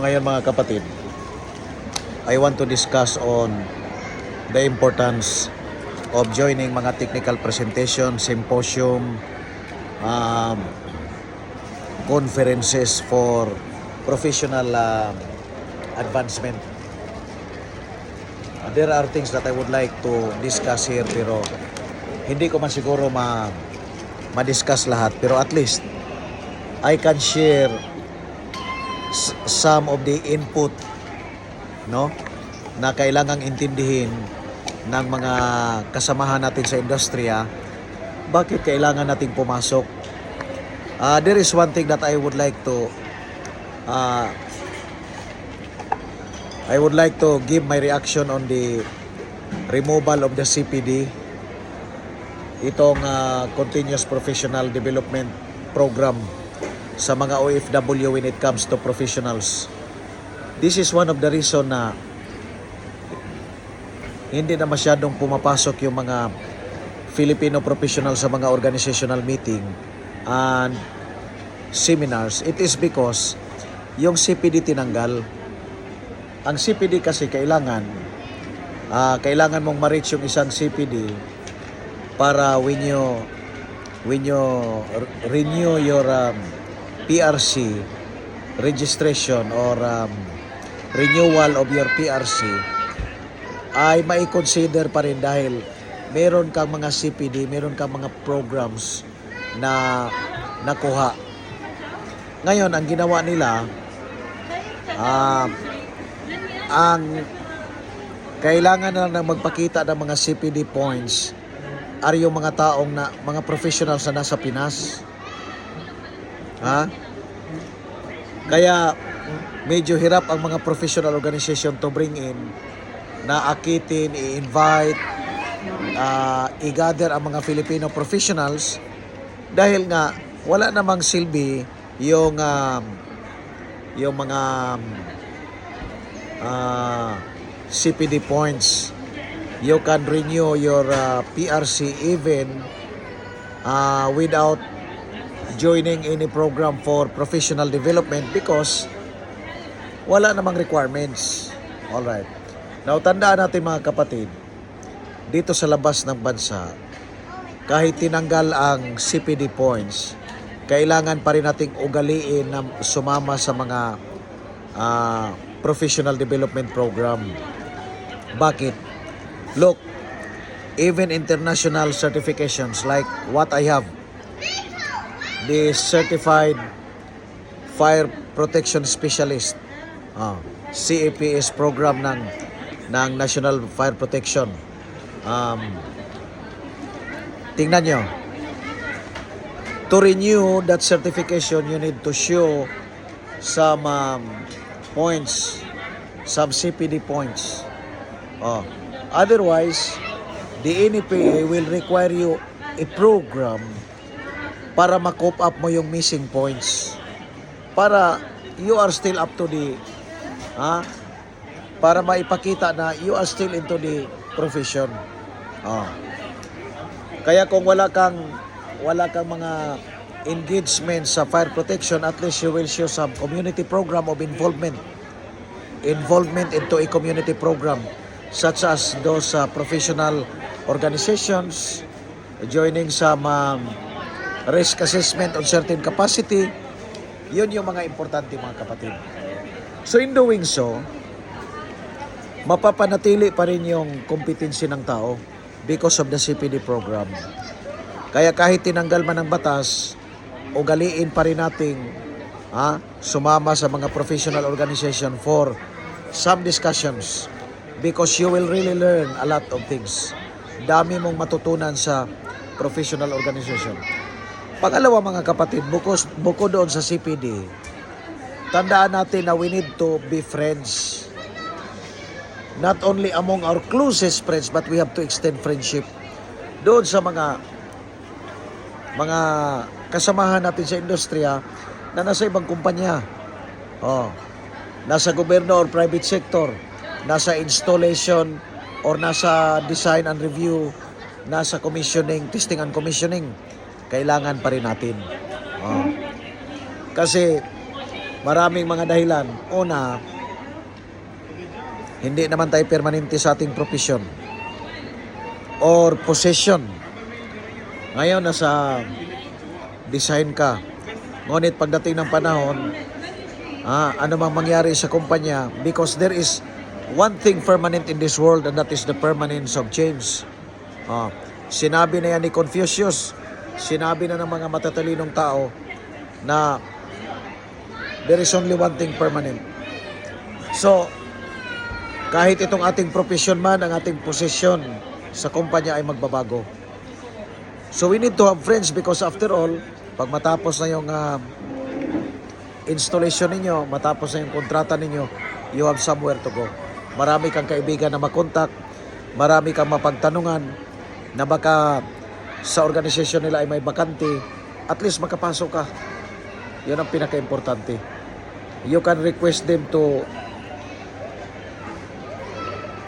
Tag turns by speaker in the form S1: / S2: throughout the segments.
S1: Ngayon mga kapatid, I want to discuss on the importance of joining mga technical presentation, symposium, um, conferences for professional advancement. There are things that I would like to discuss here pero hindi ko man siguro ma-discuss lahat, pero at least I can share some of the input, no, na kailangang intindihin ng mga kasamahan natin sa industriya. Bakit kailangan nating pumasok? There is one thing that I would like to give my reaction on the removal of the CPD, itong Continuous Professional Development Program sa mga OFW when it comes to professionals. This is one of the reason na hindi na masyadong pumapasok yung mga Filipino professionals sa mga organizational meeting and seminars. It is because yung CPD tinanggal. Ang CPD kasi kailangan mong ma-reach yung isang CPD para when you renew your PRC registration or renewal of your PRC ay mai-consider pa rin dahil meron kang mga CPD, meron kang mga programs na nakuha. Ngayon, ang ginawa nila, ang kailangan na magpakita ng mga CPD points ay yung mga taong mga professionals na nasa Pinas. Kaya medyo hirap ang mga professional organization to bring in, na akitin, i-invite, i-gather ang mga Filipino professionals dahil nga wala namang silbi yung mga CPD points. You can renew your PRC even without joining any program for professional development because wala namang requirements. Alright. Now, tandaan natin mga kapatid, dito sa labas ng bansa, kahit tinanggal ang CPD points, kailangan pa rin nating ugaliin na sumama sa mga professional development program. Bakit? Look, even international certifications like what I have, the Certified Fire Protection Specialist, CAPS program ng National Fire Protection. Tingnan nyo, to renew that certification, you need to show some points, some CPD points. Otherwise, the NFPA will require you a program para ma-cope up mo yung missing points. Para you are still up to the para maipakita na you are still into the profession. Kaya kung wala kang mga engagement sa fire protection, at least you will show some community program of involvement into a community program such as those professional organizations, joining some risk assessment on certain capacity. Yun yung mga importante mga kapatid. So in doing so, mapapanatili pa rin yung kompetensi ng tao because of the CPD program. Kaya kahit tinanggal man ang batas, ugaliin pa rin nating sumama sa mga professional organization for some discussions because you will really learn a lot of things. Dami mong matutunan sa professional organization. Pangalawa mga kapatid, bukod doon sa CPD, tandaan natin na we need to be friends. Not only among our closest friends, but we have to extend friendship doon sa mga kasamahan natin sa industriya na nasa ibang kumpanya. Nasa gobyerno or private sector, nasa installation or nasa design and review, nasa commissioning, testing and commissioning. Kailangan pa rin natin. Kasi Maraming mga dahilan. Una, hindi naman tayo permanente sa ating profesyon or possession. Ngayon, nasa design ka. Ngunit pagdating ng panahon, ano mang mangyari sa kumpanya, because there is one thing permanent in this world, and that is the permanence of change. Sinabi na yan ni Confucius, sinabi na ng mga matatalinong tao na there is only one thing permanent. So, kahit itong ating profession man, ang ating posisyon sa kumpanya ay magbabago. So we need to have friends because after all, pag matapos na yung installation ninyo, matapos na yung kontrata ninyo, you have somewhere to go. Marami kang kaibigan na makontak, marami kang mapagtanungan na baka sa organisasyon nila ay may bakante, at least makapasok ka. Yun ang pinaka-importante. You can request them to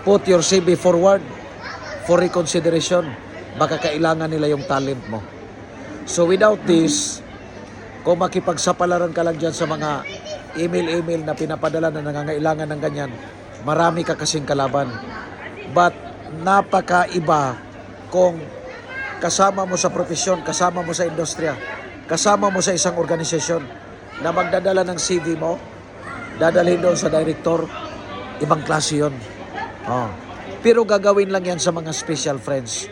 S1: put your CV forward for reconsideration. Baka kailangan nila yung talent mo. So without this, kung makipagsapalaran ka lang dyan sa mga email na pinapadala na nangangailangan ng ganyan, marami ka kasing kalaban. But napakaiba kung kasama mo sa profesyon, kasama mo sa industriya, kasama mo sa isang organisasyon na magdadala ng CV mo, dadalhin doon sa director, ibang klase yun. Pero gagawin lang yan sa mga special friends.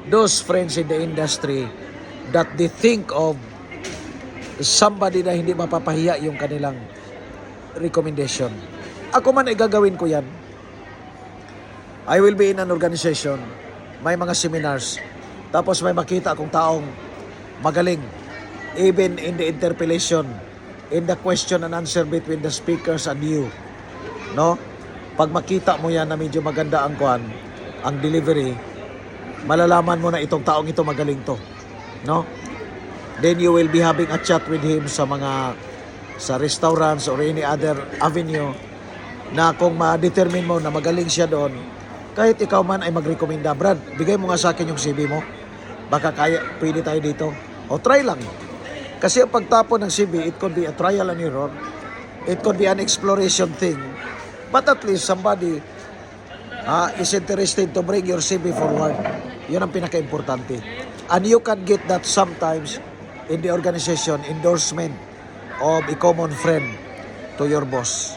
S1: Those friends in the industry that they think of somebody na hindi mapapahiya yung kanilang recommendation. Ako man ay gagawin ko yan. I will be in an organization, may mga seminars, tapos may makita akong taong magaling, even in the interpellation, in the question and answer between the speakers and you. No? Pag makita mo yan na medyo maganda ang kuan, ang delivery, malalaman mo na itong taong ito magaling to. No? Then you will be having a chat with him sa restaurants or any other avenue na kung ma-determine mo na magaling siya doon, kahit ikaw man ay magrekomenda, Brad, bigay mo nga sa akin yung CV mo. Baka pwede tayo dito. O try lang. Kasi ang pagtapon ng CV, it could be a trial and error. It could be an exploration thing. But at least somebody is interested to bring your CV forward. Yun ang pinaka-importante. And you can get that sometimes in the organization, endorsement of a common friend to your boss.